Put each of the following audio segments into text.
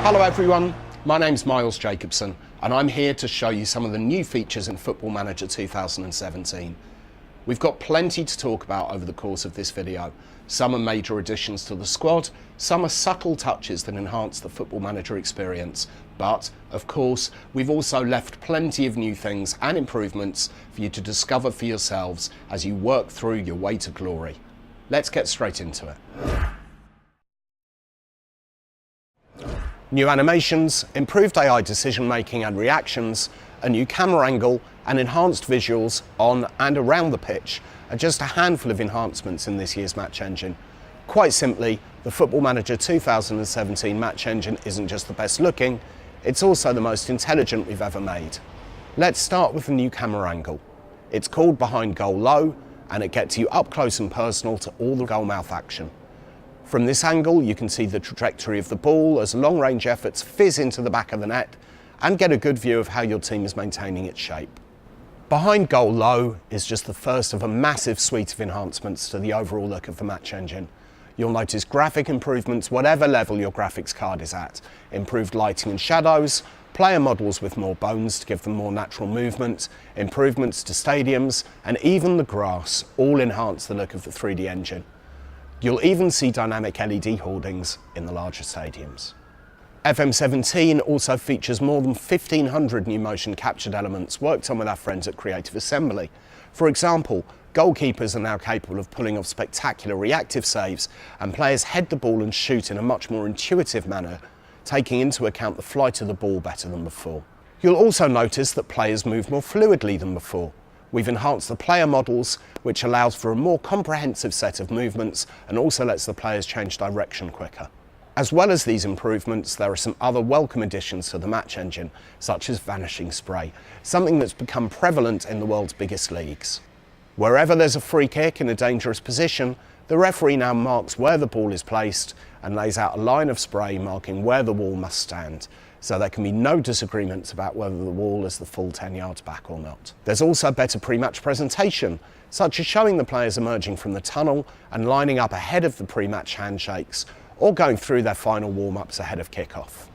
Hello everyone, my name's Miles Jacobson and I'm here to show you some of the new features in Football Manager 2017. We've got plenty to talk about over the course of this video. Some are major additions to the squad, some are subtle touches that enhance the Football Manager experience, but of course we've also left plenty of new things and improvements for you to discover for yourselves as you work through your way to glory. Let's get straight into it. New animations, improved AI decision making and reactions, a new camera angle and enhanced visuals on and around the pitch are just a handful of enhancements in this year's match engine. Quite simply, the Football Manager 2017 match engine isn't just the best looking, it's also the most intelligent we've ever made. Let's start with the new camera angle. It's called Behind Goal Low and it gets you up close and personal to all the goal mouth action. From this angle, you can see the trajectory of the ball as long-range efforts fizz into the back of the net and get a good view of how your team is maintaining its shape. Behind Goal Low is just the first of a massive suite of enhancements to the overall look of the match engine. You'll notice graphic improvements whatever level your graphics card is at, improved lighting and shadows, player models with more bones to give them more natural movement, improvements to stadiums, and even the grass all enhance the look of the 3D engine. You'll even see dynamic LED hoardings in the larger stadiums. FM17 also features more than 1,500 new motion captured elements worked on with our friends at Creative Assembly. For example, goalkeepers are now capable of pulling off spectacular reactive saves and players head the ball and shoot in a much more intuitive manner, taking into account the flight of the ball better than before. You'll also notice that players move more fluidly than before. We've enhanced the player models, which allows for a more comprehensive set of movements and also lets the players change direction quicker. As well as these improvements, there are some other welcome additions to the match engine, such as vanishing spray, something that's become prevalent in the world's biggest leagues. Wherever there's a free kick in a dangerous position, the referee now marks where the ball is placed and lays out a line of spray marking where the wall must stand, so there can be no disagreements about whether the wall is the full 10 yards back or not. There's also better pre-match presentation, such as showing the players emerging from the tunnel and lining up ahead of the pre-match handshakes, or going through their final warm-ups ahead of kick-off.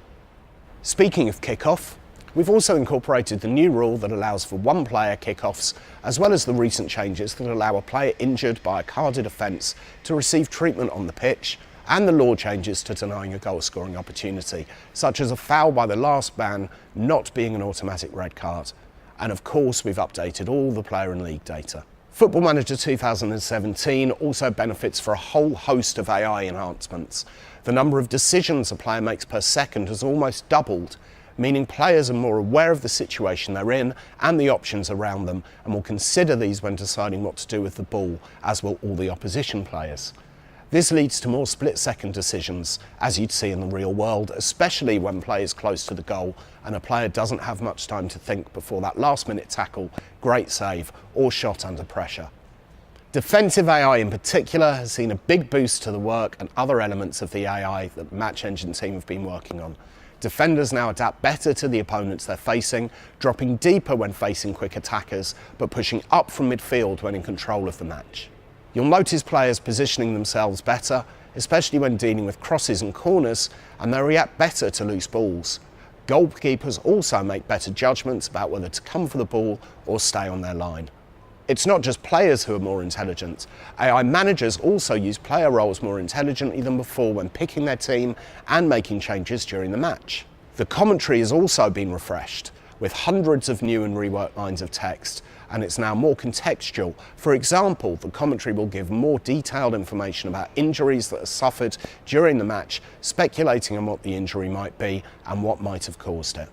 Speaking of kick-off, we've also incorporated the new rule that allows for one-player kick-offs, as well as the recent changes that allow a player injured by a carded offence to receive treatment on the pitch, and the law changes to denying a goal-scoring opportunity, such as a foul by the last man not being an automatic red card. And of course, we've updated all the player and league data. Football Manager 2017 also benefits for a whole host of AI enhancements. The number of decisions a player makes per second has almost doubled, meaning players are more aware of the situation they're in and the options around them, and will consider these when deciding what to do with the ball, as will all the opposition players. This leads to more split-second decisions, as you'd see in the real world, especially when play is close to the goal and a player doesn't have much time to think before that last-minute tackle, great save, or shot under pressure. Defensive AI in particular has seen a big boost to the work and other elements of the AI that the Match Engine team have been working on. Defenders now adapt better to the opponents they're facing, dropping deeper when facing quick attackers, but pushing up from midfield when in control of the match. You'll notice players positioning themselves better, especially when dealing with crosses and corners, and they react better to loose balls. Goalkeepers also make better judgments about whether to come for the ball or stay on their line. It's not just players who are more intelligent. AI managers also use player roles more intelligently than before when picking their team and making changes during the match. The commentary has also been refreshed, with hundreds of new and reworked lines of text, and it's now more contextual. For example, the commentary will give more detailed information about injuries that are suffered during the match, speculating on what the injury might be and what might have caused it.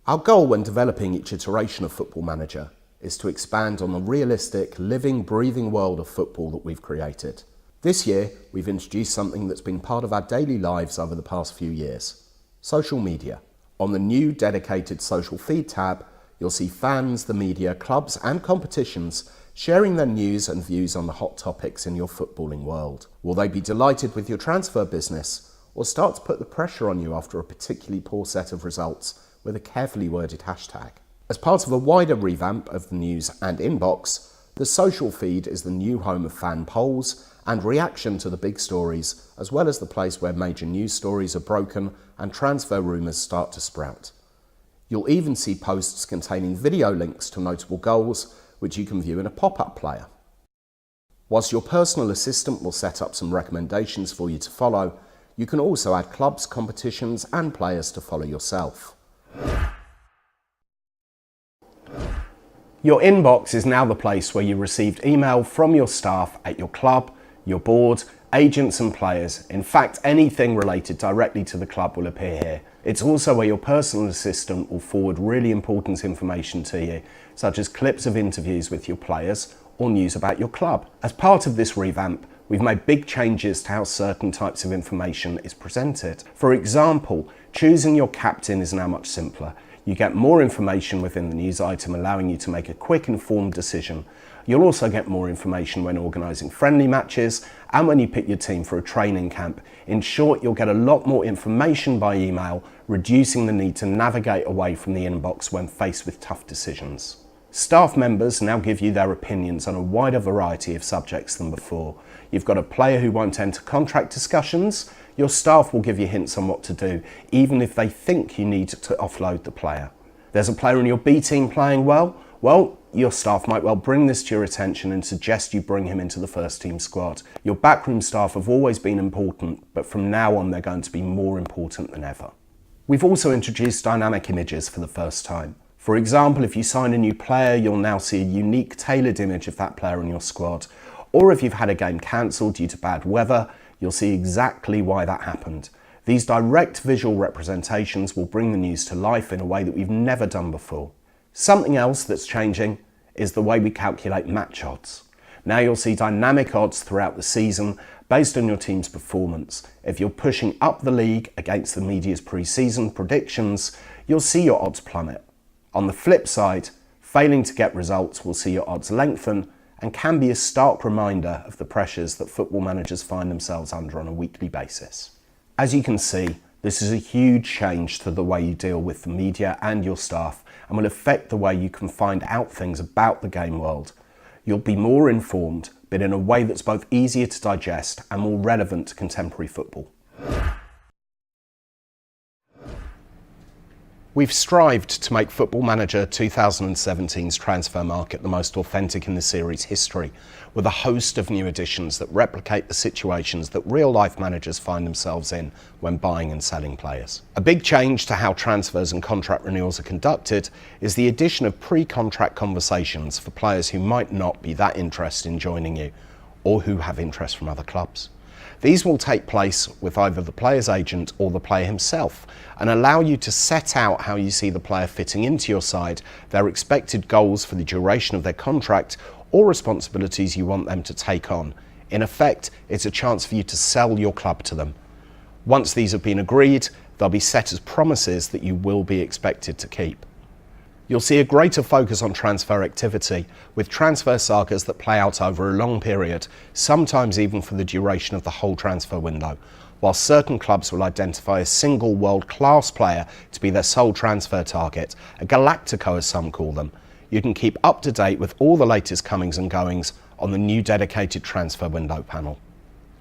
Our goal when developing each iteration of Football Manager is to expand on the realistic, living, breathing world of football that we've created. This year, we've introduced something that's been part of our daily lives over the past few years: social media. On the new dedicated social feed tab, you'll see fans, the media, clubs and competitions sharing their news and views on the hot topics in your footballing world. Will they be delighted with your transfer business, or start to put the pressure on you after a particularly poor set of results with a carefully worded hashtag? As part of a wider revamp of the news and inbox, the social feed is the new home of fan polls and reaction to the big stories, as well as the place where major news stories are broken and transfer rumours start to sprout. You'll even see posts containing video links to notable goals, which you can view in a pop-up player. Whilst your personal assistant will set up some recommendations for you to follow, you can also add clubs, competitions and players to follow yourself. Your inbox is now the place where you received email from your staff at your club, your board, agents and players. In fact, anything related directly to the club will appear here. It's also where your personal assistant will forward really important information to you, such as clips of interviews with your players or news about your club. As part of this revamp, we've made big changes to how certain types of information is presented. For example, choosing your captain is now much simpler. You get more information within the news item, allowing you to make a quick, informed decision. You'll also get more information when organising friendly matches and when you pick your team for a training camp. In short, you'll get a lot more information by email, reducing the need to navigate away from the inbox when faced with tough decisions. Staff members now give you their opinions on a wider variety of subjects than before. You've got a player who won't enter contract discussions. Your staff will give you hints on what to do, even if they think you need to offload the player. There's a player in your B team playing well? Well, your staff might well bring this to your attention and suggest you bring him into the first team squad. Your backroom staff have always been important, but from now on they're going to be more important than ever. We've also introduced dynamic images for the first time. For example, if you sign a new player, you'll now see a unique tailored image of that player in your squad. Or if you've had a game cancelled due to bad weather, you'll see exactly why that happened. These direct visual representations will bring the news to life in a way that we've never done before. Something else that's changing is the way we calculate match odds. Now you'll see dynamic odds throughout the season based on your team's performance. If you're pushing up the league against the media's pre-season predictions, you'll see your odds plummet. On the flip side, failing to get results will see your odds lengthen and can be a stark reminder of the pressures that football managers find themselves under on a weekly basis. As you can see, this is a huge change to the way you deal with the media and your staff and will affect the way you can find out things about the game world. You'll be more informed, but in a way that's both easier to digest and more relevant to contemporary football. We've strived to make Football Manager 2017's transfer market the most authentic in the series' history, with a host of new additions that replicate the situations that real-life managers find themselves in when buying and selling players. A big change to how transfers and contract renewals are conducted is the addition of pre-contract conversations for players who might not be that interested in joining you, or who have interest from other clubs. These will take place with either the player's agent or the player himself and allow you to set out how you see the player fitting into your side, their expected goals for the duration of their contract, or responsibilities you want them to take on. In effect, it's a chance for you to sell your club to them. Once these have been agreed, they'll be set as promises that you will be expected to keep. You'll see a greater focus on transfer activity, with transfer sagas that play out over a long period, sometimes even for the duration of the whole transfer window, while certain clubs will identify a single world-class player to be their sole transfer target, a Galactico as some call them. You can keep up to date with all the latest comings and goings on the new dedicated transfer window panel.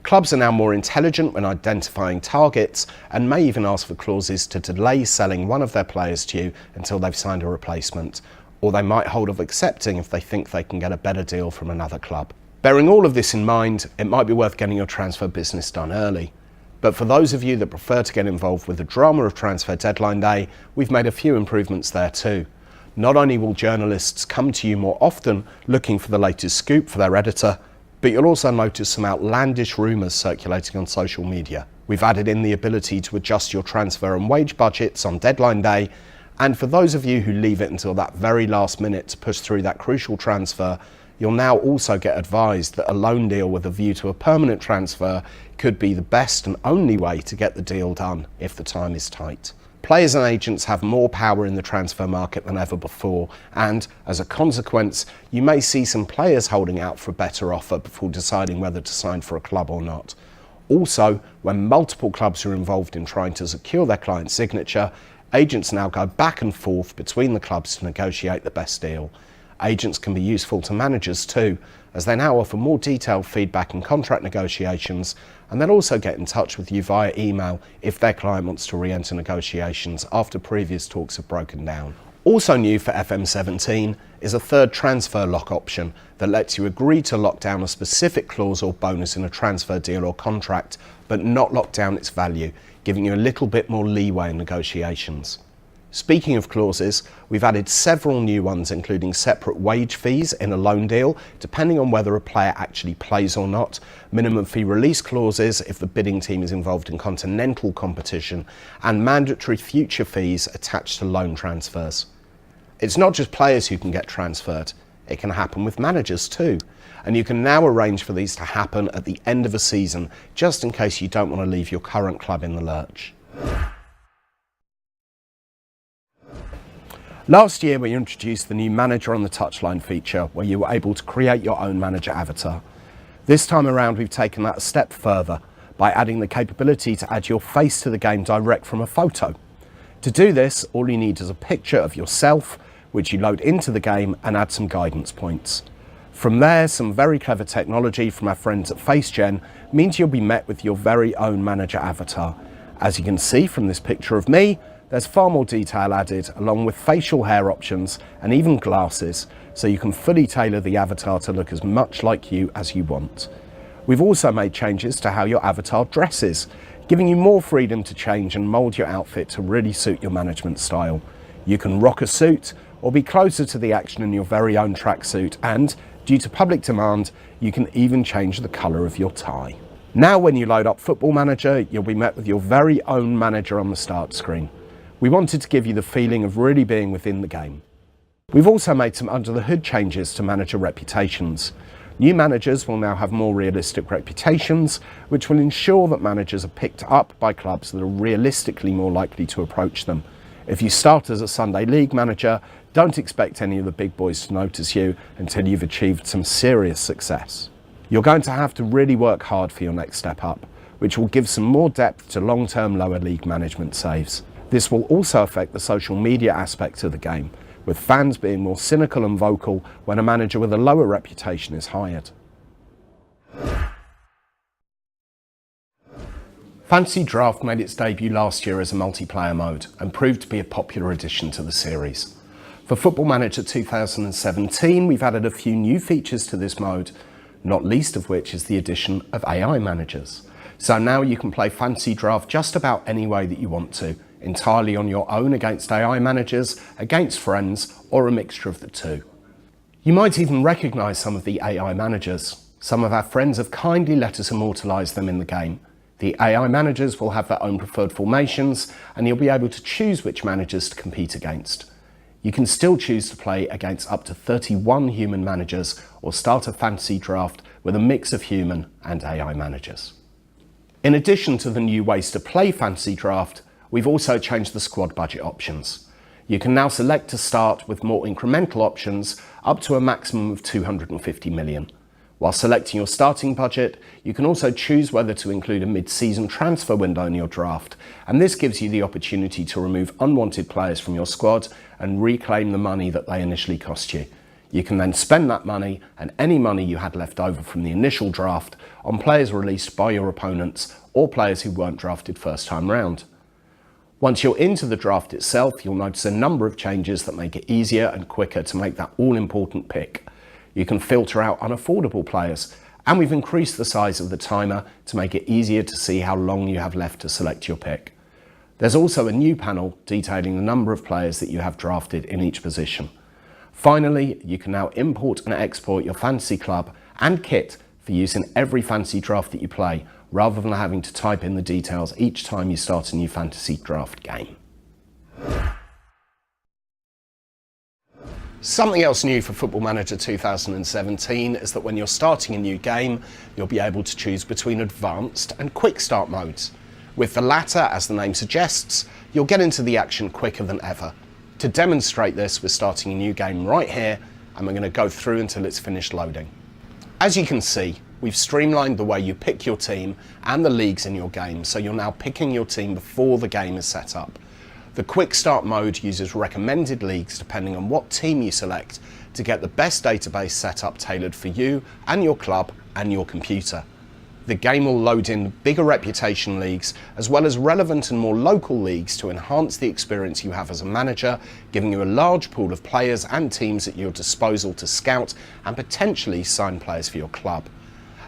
Clubs are now more intelligent when identifying targets and may even ask for clauses to delay selling one of their players to you until they've signed a replacement, or they might hold off accepting if they think they can get a better deal from another club. Bearing all of this in mind, it might be worth getting your transfer business done early. But for those of you that prefer to get involved with the drama of transfer deadline day, we've made a few improvements there too. Not only will journalists come to you more often looking for the latest scoop for their editor, but you'll also notice some outlandish rumours circulating on social media. We've added in the ability to adjust your transfer and wage budgets on deadline day, and for those of you who leave it until that very last minute to push through that crucial transfer, you'll now also get advised that a loan deal with a view to a permanent transfer could be the best and only way to get the deal done if the time is tight. Players and agents have more power in the transfer market than ever before, and as a consequence, you may see some players holding out for a better offer before deciding whether to sign for a club or not. Also, when multiple clubs are involved in trying to secure their client's signature, agents now go back and forth between the clubs to negotiate the best deal. Agents can be useful to managers too, as they now offer more detailed feedback in contract negotiations, and they'll also get in touch with you via email if their client wants to re-enter negotiations after previous talks have broken down. Also new for FM17 is a third transfer lock option that lets you agree to lock down a specific clause or bonus in a transfer deal or contract, but not lock down its value, giving you a little bit more leeway in negotiations. Speaking of clauses, we've added several new ones, including separate wage fees in a loan deal, depending on whether a player actually plays or not, minimum fee release clauses if the bidding team is involved in continental competition, and mandatory future fees attached to loan transfers. It's not just players who can get transferred, it can happen with managers too. And you can now arrange for these to happen at the end of a season, just in case you don't want to leave your current club in the lurch. Last year we introduced the new Manager on the Touchline feature, where you were able to create your own manager avatar. This time around we've taken that a step further by adding the capability to add your face to the game direct from a photo. To do this, all you need is a picture of yourself, which you load into the game and add some guidance points. From there, some very clever technology from our friends at FaceGen means you'll be met with your very own manager avatar. As you can see from this picture of me, there's far more detail added, along with facial hair options and even glasses, so you can fully tailor the avatar to look as much like you as you want. We've also made changes to how your avatar dresses, giving you more freedom to change and mould your outfit to really suit your management style. You can rock a suit or be closer to the action in your very own tracksuit, and, due to public demand, you can even change the colour of your tie. Now when you load up Football Manager, you'll be met with your very own manager on the start screen. We wanted to give you the feeling of really being within the game. We've also made some under-the-hood changes to manager reputations. New managers will now have more realistic reputations, which will ensure that managers are picked up by clubs that are realistically more likely to approach them. If you start as a Sunday League manager, don't expect any of the big boys to notice you until you've achieved some serious success. You're going to have to really work hard for your next step up, which will give some more depth to long-term lower league management saves. This will also affect the social media aspect of the game, with fans being more cynical and vocal when a manager with a lower reputation is hired. Fantasy Draft made its debut last year as a multiplayer mode and proved to be a popular addition to the series. For Football Manager 2017, we've added a few new features to this mode, not least of which is the addition of AI managers. So now you can play Fantasy Draft just about any way that you want to, entirely on your own against AI managers, against friends, or a mixture of the two. You might even recognise some of the AI managers. Some of our friends have kindly let us immortalise them in the game. The AI managers will have their own preferred formations, and you'll be able to choose which managers to compete against. You can still choose to play against up to 31 human managers, or start a fantasy draft with a mix of human and AI managers. In addition to the new ways to play fantasy draft, we've also changed the squad budget options. You can now select to start with more incremental options up to a maximum of 250 million. While selecting your starting budget, you can also choose whether to include a mid-season transfer window in your draft, and this gives you the opportunity to remove unwanted players from your squad and reclaim the money that they initially cost you. You can then spend that money and any money you had left over from the initial draft on players released by your opponents or players who weren't drafted first time round. Once you're into the draft itself, you'll notice a number of changes that make it easier and quicker to make that all-important pick. You can filter out unaffordable players, and we've increased the size of the timer to make it easier to see how long you have left to select your pick. There's also a new panel detailing the number of players that you have drafted in each position. Finally, you can now import and export your fantasy club and kit for use in every fantasy draft that you play, rather than having to type in the details each time you start a new fantasy draft game. Something else new for Football Manager 2017 is that when you're starting a new game, you'll be able to choose between advanced and quick start modes. With the latter, as the name suggests, you'll get into the action quicker than ever. To demonstrate this, we're starting a new game right here, and we're going to go through until it's finished loading. As you can see, we've streamlined the way you pick your team and the leagues in your game, so you're now picking your team before the game is set up. The quick start mode uses recommended leagues depending on what team you select to get the best database set up tailored for you and your club and your computer. The game will load in bigger reputation leagues as well as relevant and more local leagues to enhance the experience you have as a manager, giving you a large pool of players and teams at your disposal to scout and potentially sign players for your club.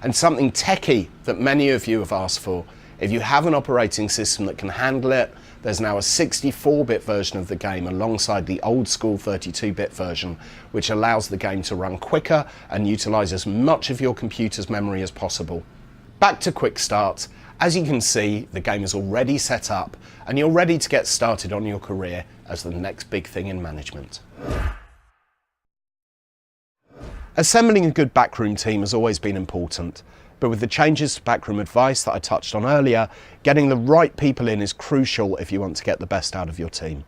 And something techie that many of you have asked for, if you have an operating system that can handle it, there's now a 64-bit version of the game alongside the old school 32-bit version, which allows the game to run quicker and utilise as much of your computer's memory as possible. Back to Quick Start. As you can see, the game is already set up and you're ready to get started on your career as the next big thing in management. Assembling a good backroom team has always been important, but with the changes to Backroom Advice that I touched on earlier, getting the right people in is crucial if you want to get the best out of your team.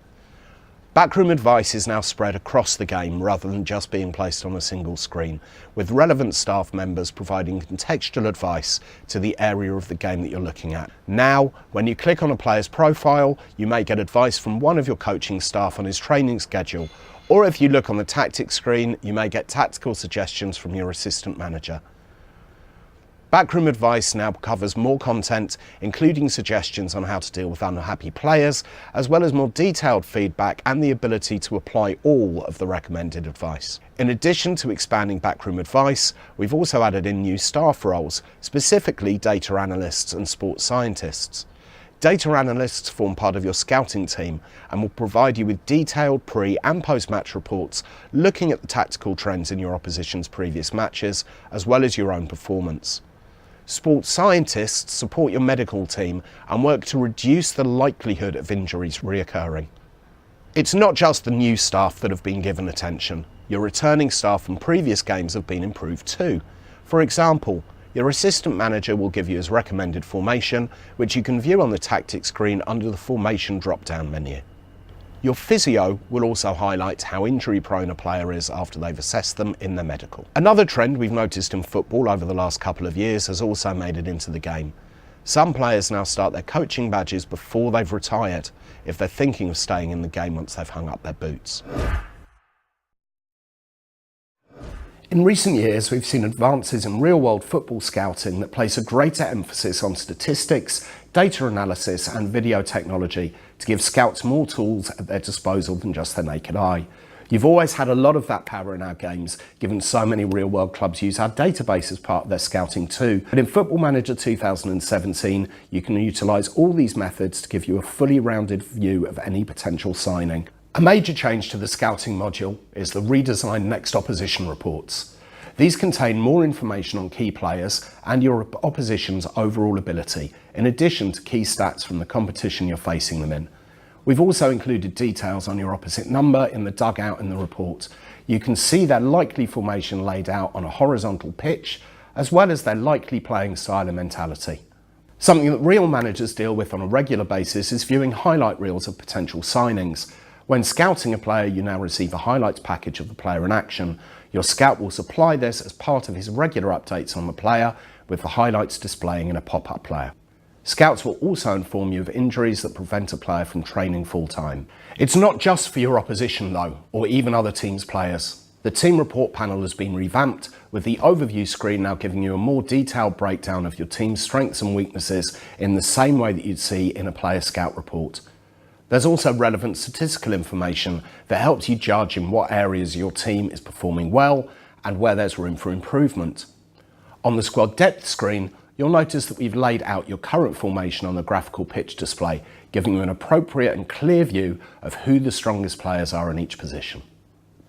Backroom Advice is now spread across the game rather than just being placed on a single screen, with relevant staff members providing contextual advice to the area of the game that you're looking at. Now, when you click on a player's profile, you may get advice from one of your coaching staff on his training schedule, or if you look on the tactics screen, you may get tactical suggestions from your assistant manager. Backroom Advice now covers more content, including suggestions on how to deal with unhappy players, as well as more detailed feedback and the ability to apply all of the recommended advice. In addition to expanding Backroom Advice, we've also added in new staff roles, specifically data analysts and sports scientists. Data analysts form part of your scouting team and will provide you with detailed pre- and post-match reports looking at the tactical trends in your opposition's previous matches, as well as your own performance. Sports scientists support your medical team and work to reduce the likelihood of injuries reoccurring. It's not just the new staff that have been given attention. Your returning staff from previous games have been improved too. For example, your assistant manager will give you his recommended formation, which you can view on the tactics screen under the formation drop-down menu. Your physio will also highlight how injury-prone a player is after they've assessed them in their medical. Another trend we've noticed in football over the last couple of years has also made it into the game. Some players now start their coaching badges before they've retired, if they're thinking of staying in the game once they've hung up their boots. In recent years, we've seen advances in real-world football scouting that place a greater emphasis on statistics, data analysis and video technology to give scouts more tools at their disposal than just their naked eye. You've always had a lot of that power in our games, given so many real-world clubs use our database as part of their scouting too. But in Football Manager 2017, you can utilise all these methods to give you a fully rounded view of any potential signing. A major change to the scouting module is the redesigned Next Opposition reports. These contain more information on key players and your opposition's overall ability, in addition to key stats from the competition you're facing them in. We've also included details on your opposite number in the dugout in the report. You can see their likely formation laid out on a horizontal pitch, as well as their likely playing style and mentality. Something that real managers deal with on a regular basis is viewing highlight reels of potential signings. When scouting a player, you now receive a highlights package of the player in action. Your scout will supply this as part of his regular updates on the player, with the highlights displaying in a pop-up player. Scouts will also inform you of injuries that prevent a player from training full-time. It's not just for your opposition though, or even other teams' players. The team report panel has been revamped, with the overview screen now giving you a more detailed breakdown of your team's strengths and weaknesses in the same way that you'd see in a player scout report. There's also relevant statistical information that helps you judge in what areas your team is performing well and where there's room for improvement. On the squad depth screen, you'll notice that we've laid out your current formation on the graphical pitch display, giving you an appropriate and clear view of who the strongest players are in each position.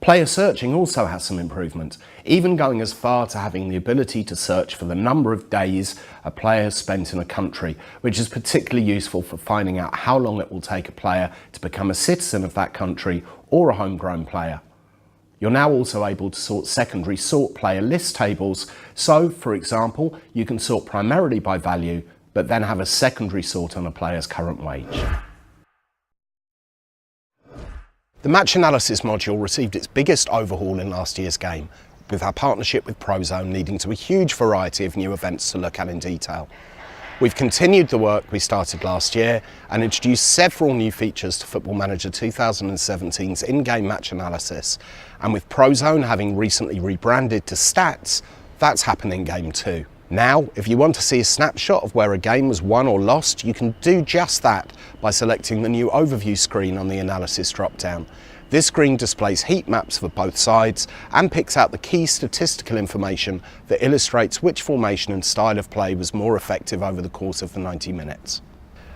Player searching also has some improvement, even going as far to having the ability to search for the number of days a player has spent in a country, which is particularly useful for finding out how long it will take a player to become a citizen of that country or a homegrown player. You're now also able to sort secondary sort player list tables, so for example, you can sort primarily by value, but then have a secondary sort on a player's current wage. The match analysis module received its biggest overhaul in last year's game, with our partnership with Prozone leading to a huge variety of new events to look at in detail. We've continued the work we started last year and introduced several new features to Football Manager 2017's in-game match analysis. And with ProZone having recently rebranded to Stats, that's happening game too. Now, if you want to see a snapshot of where a game was won or lost, you can do just that by selecting the new overview screen on the analysis drop-down. This screen displays heat maps for both sides and picks out the key statistical information that illustrates which formation and style of play was more effective over the course of the 90 minutes.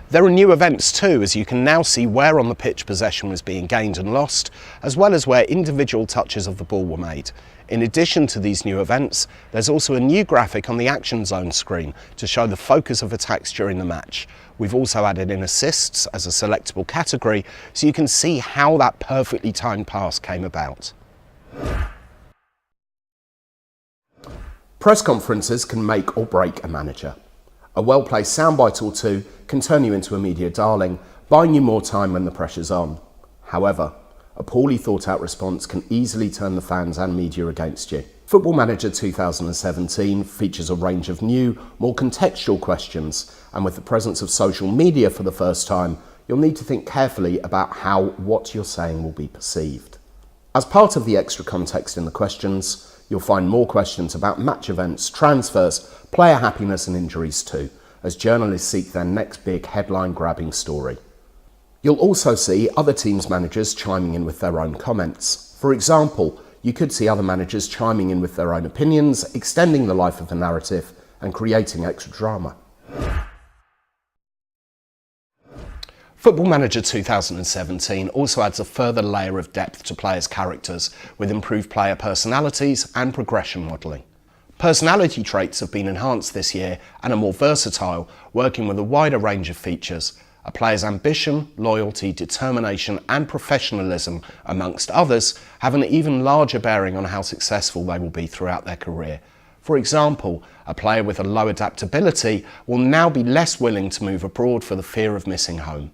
There are new events too, as you can now see where on the pitch possession was being gained and lost, as well as where individual touches of the ball were made. In addition to these new events, there's also a new graphic on the action zone screen to show the focus of attacks during the match. We've also added in assists as a selectable category, so you can see how that perfectly timed pass came about. Press conferences can make or break a manager. A well-placed soundbite or two can turn you into a media darling, buying you more time when the pressure's on. However, a poorly thought out response can easily turn the fans and media against you. Football Manager 2017 features a range of new, more contextual questions, and with the presence of social media for the first time, you'll need to think carefully about how what you're saying will be perceived. As part of the extra context in the questions, you'll find more questions about match events, transfers, player happiness and injuries too, as journalists seek their next big headline-grabbing story. You'll also see other teams' managers chiming in with their own comments. For example, you could see other managers chiming in with their own opinions, extending the life of the narrative and creating extra drama. Football Manager 2017 also adds a further layer of depth to players' characters with improved player personalities and progression modelling. Personality traits have been enhanced this year and are more versatile, working with a wider range of features. A player's ambition, loyalty, determination and professionalism, amongst others, have an even larger bearing on how successful they will be throughout their career. For example, a player with a low adaptability will now be less willing to move abroad for the fear of missing home.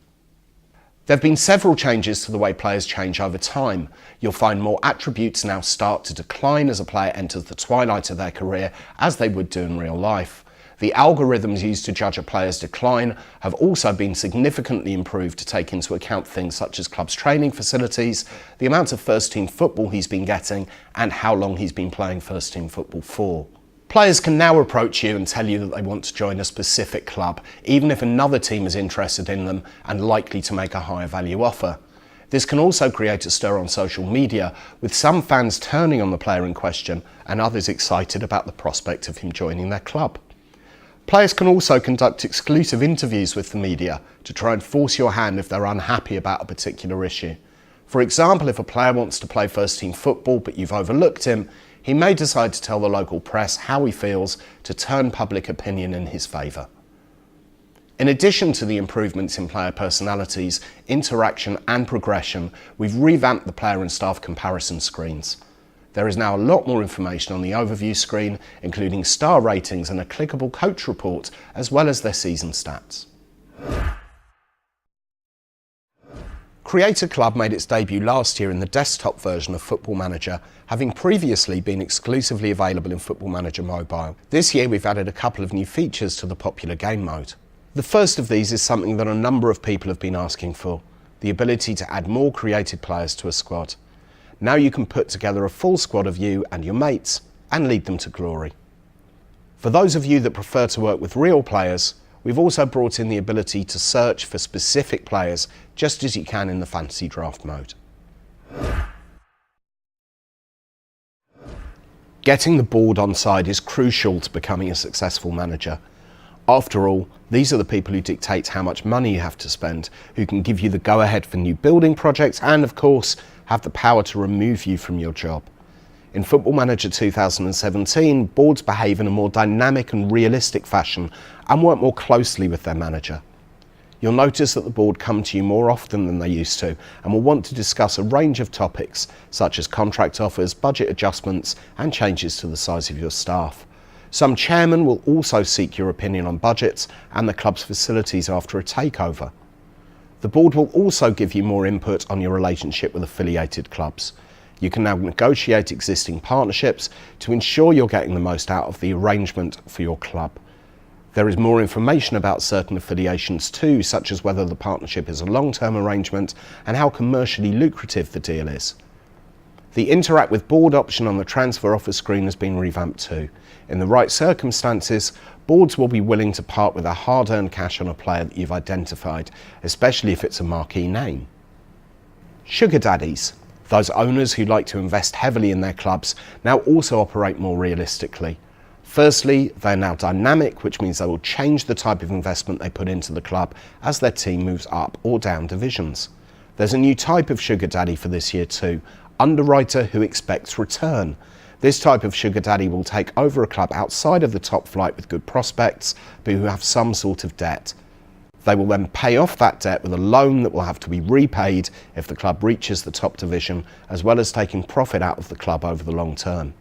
There have been several changes to the way players change over time. You'll find more attributes now start to decline as a player enters the twilight of their career, as they would do in real life. The algorithms used to judge a player's decline have also been significantly improved to take into account things such as club's training facilities, the amount of first-team football he's been getting, and how long he's been playing first-team football for. Players can now approach you and tell you that they want to join a specific club, even if another team is interested in them and likely to make a higher value offer. This can also create a stir on social media, with some fans turning on the player in question and others excited about the prospect of him joining their club. Players can also conduct exclusive interviews with the media to try and force your hand if they're unhappy about a particular issue. For example, if a player wants to play first-team football but you've overlooked him, he may decide to tell the local press how he feels to turn public opinion in his favour. In addition to the improvements in player personalities, interaction and progression, we've revamped the player and staff comparison screens. There is now a lot more information on the overview screen, including star ratings and a clickable coach report, as well as their season stats. Create a Club made its debut last year in the desktop version of Football Manager, having previously been exclusively available in Football Manager Mobile. This year we've added a couple of new features to the popular game mode. The first of these is something that a number of people have been asking for, the ability to add more created players to a squad. Now you can put together a full squad of you and your mates and lead them to glory. For those of you that prefer to work with real players, we've also brought in the ability to search for specific players just as you can in the fantasy draft mode. Getting the board on side is crucial to becoming a successful manager. After all, these are the people who dictate how much money you have to spend, who can give you the go-ahead for new building projects and, of course, have the power to remove you from your job. In Football Manager 2017, boards behave in a more dynamic and realistic fashion and work more closely with their manager. You'll notice that the board come to you more often than they used to and will want to discuss a range of topics such as contract offers, budget adjustments and changes to the size of your staff. Some chairmen will also seek your opinion on budgets and the club's facilities after a takeover. The board will also give you more input on your relationship with affiliated clubs. You can now negotiate existing partnerships to ensure you're getting the most out of the arrangement for your club. There is more information about certain affiliations too, such as whether the partnership is a long-term arrangement and how commercially lucrative the deal is. The Interact with Board option on the transfer offer screen has been revamped too. In the right circumstances, boards will be willing to part with their hard-earned cash on a player that you've identified, especially if it's a marquee name. Sugar daddies, those owners who like to invest heavily in their clubs, now also operate more realistically. Firstly, they're now dynamic, which means they will change the type of investment they put into the club as their team moves up or down divisions. There's a new type of sugar daddy for this year too, underwriter who expects return. This type of sugar daddy will take over a club outside of the top flight with good prospects, but who have some sort of debt. They will then pay off that debt with a loan that will have to be repaid if the club reaches the top division, as well as taking profit out of the club over the long term.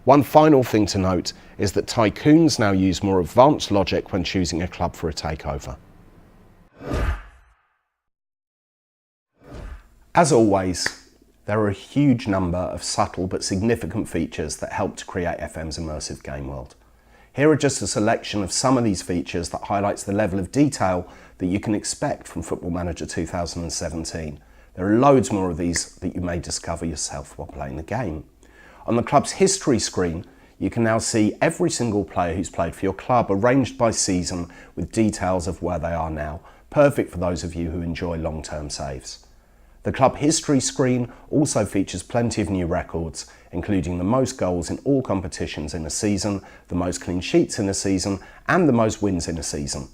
One final thing to note is that tycoons now use more advanced logic when choosing a club for a takeover. As always, there are a huge number of subtle but significant features that help to create FM's immersive game world. Here are just a selection of some of these features that highlights the level of detail that you can expect from Football Manager 2017. There are loads more of these that you may discover yourself while playing the game. On the club's history screen, you can now see every single player who's played for your club arranged by season with details of where they are now, perfect for those of you who enjoy long-term saves. The club history screen also features plenty of new records, including the most goals in all competitions in a season, the most clean sheets in a season, and the most wins in a season.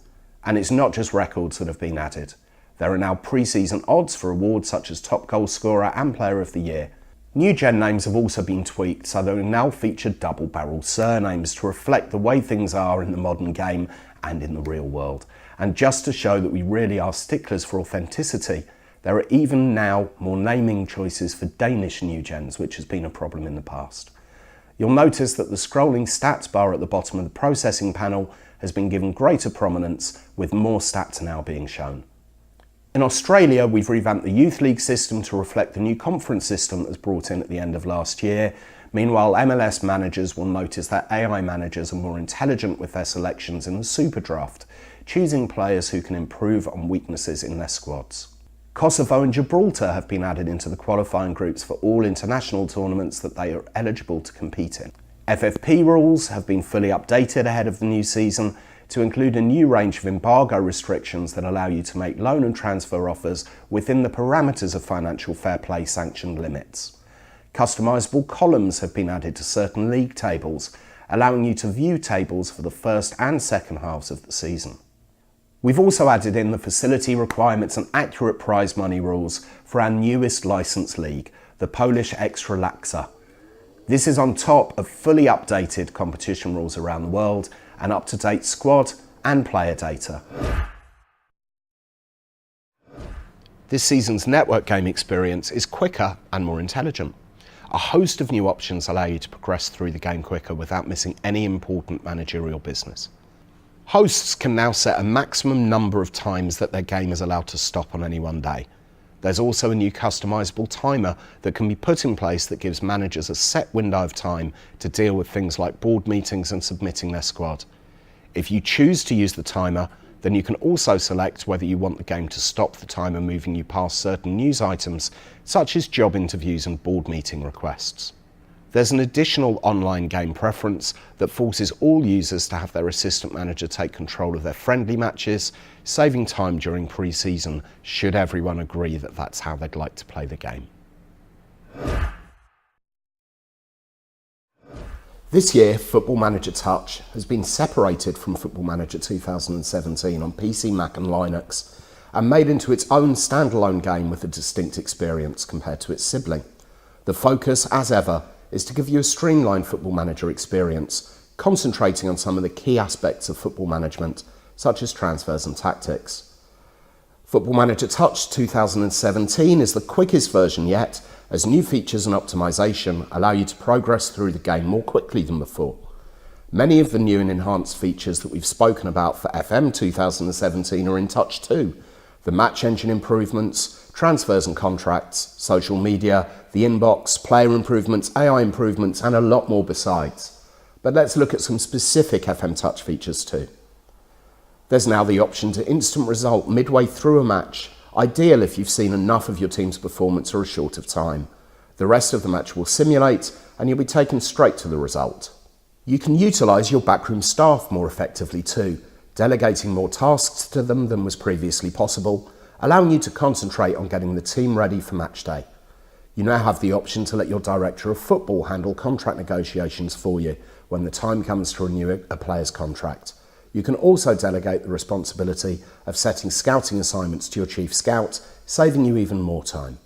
And it's not just records that have been added. There are now pre-season odds for awards such as top goal scorer and player of the year. New gen names have also been tweaked, so they now feature double-barrel surnames to reflect the way things are in the modern game and in the real world. And just to show that we really are sticklers for authenticity, there are even now more naming choices for Danish new gens, which has been a problem in the past. You'll notice that the scrolling stats bar at the bottom of the processing panel has been given greater prominence, with more stats now being shown. In Australia, we've revamped the Youth League system to reflect the new conference system that was brought in at the end of last year. Meanwhile, MLS managers will notice that AI managers are more intelligent with their selections in the Super Draft, choosing players who can improve on weaknesses in their squads. Kosovo and Gibraltar have been added into the qualifying groups for all international tournaments that they are eligible to compete in. FFP rules have been fully updated ahead of the new season to include a new range of embargo restrictions that allow you to make loan and transfer offers within the parameters of financial fair play sanctioned limits. Customisable columns have been added to certain league tables, allowing you to view tables for the first and second halves of the season. We've also added in the facility requirements and accurate prize money rules for our newest licensed league, the Polish Ekstraklasa. This is on top of fully updated competition rules around the world and up-to-date squad and player data. This season's network game experience is quicker and more intelligent. A host of new options allow you to progress through the game quicker without missing any important managerial business. Hosts can now set a maximum number of times that their game is allowed to stop on any one day. There's also a new customisable timer that can be put in place that gives managers a set window of time to deal with things like board meetings and submitting their squad. If you choose to use the timer, then you can also select whether you want the game to stop the timer moving you past certain news items, such as job interviews and board meeting requests. There's an additional online game preference that forces all users to have their assistant manager take control of their friendly matches, saving time during pre-season should everyone agree that that's how they'd like to play the game. This year, Football Manager Touch has been separated from Football Manager 2017 on PC, Mac and Linux and made into its own standalone game with a distinct experience compared to its sibling. The focus, as ever, is to give you a streamlined Football Manager experience, concentrating on some of the key aspects of football management, such as transfers and tactics. Football Manager Touch 2017 is the quickest version yet, as new features and optimization allow you to progress through the game more quickly than before. Many of the new and enhanced features that we've spoken about for FM 2017 are in Touch 2. The match engine improvements, transfers and contracts, social media, the inbox, player improvements, AI improvements, and a lot more besides. But let's look at some specific FM Touch features too. There's now the option to instant result midway through a match, ideal if you've seen enough of your team's performance or a short of time. The rest of the match will simulate and you'll be taken straight to the result. You can utilise your backroom staff more effectively too, delegating more tasks to them than was previously possible, allowing you to concentrate on getting the team ready for match day. You now have the option to let your director of football handle contract negotiations for you when the time comes to renew a player's contract. You can also delegate the responsibility of setting scouting assignments to your chief scout, saving you even more time.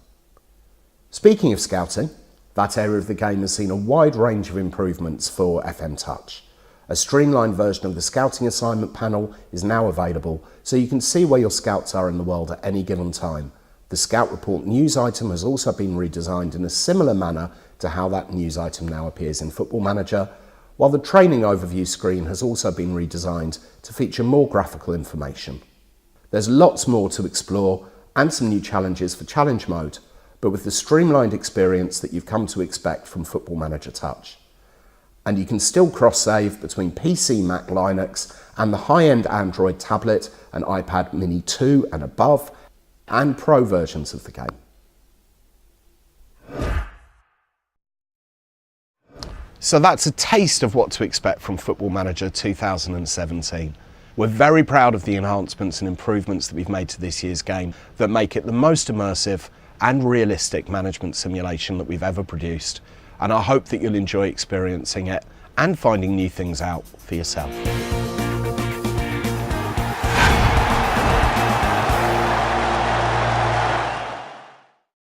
Speaking of scouting, that area of the game has seen a wide range of improvements for FM Touch. A streamlined version of the scouting assignment panel is now available, so you can see where your scouts are in the world at any given time. The Scout Report news item has also been redesigned in a similar manner to how that news item now appears in Football Manager, while the training overview screen has also been redesigned to feature more graphical information. There's lots more to explore and some new challenges for Challenge Mode, but with the streamlined experience that you've come to expect from Football Manager Touch. And you can still cross-save between PC, Mac, Linux and the high-end Android tablet and iPad Mini 2 and above, and Pro versions of the game. So that's a taste of what to expect from Football Manager 2017. We're very proud of the enhancements and improvements that we've made to this year's game that make it the most immersive and realistic management simulation that we've ever produced. And I hope that you'll enjoy experiencing it and finding new things out for yourself.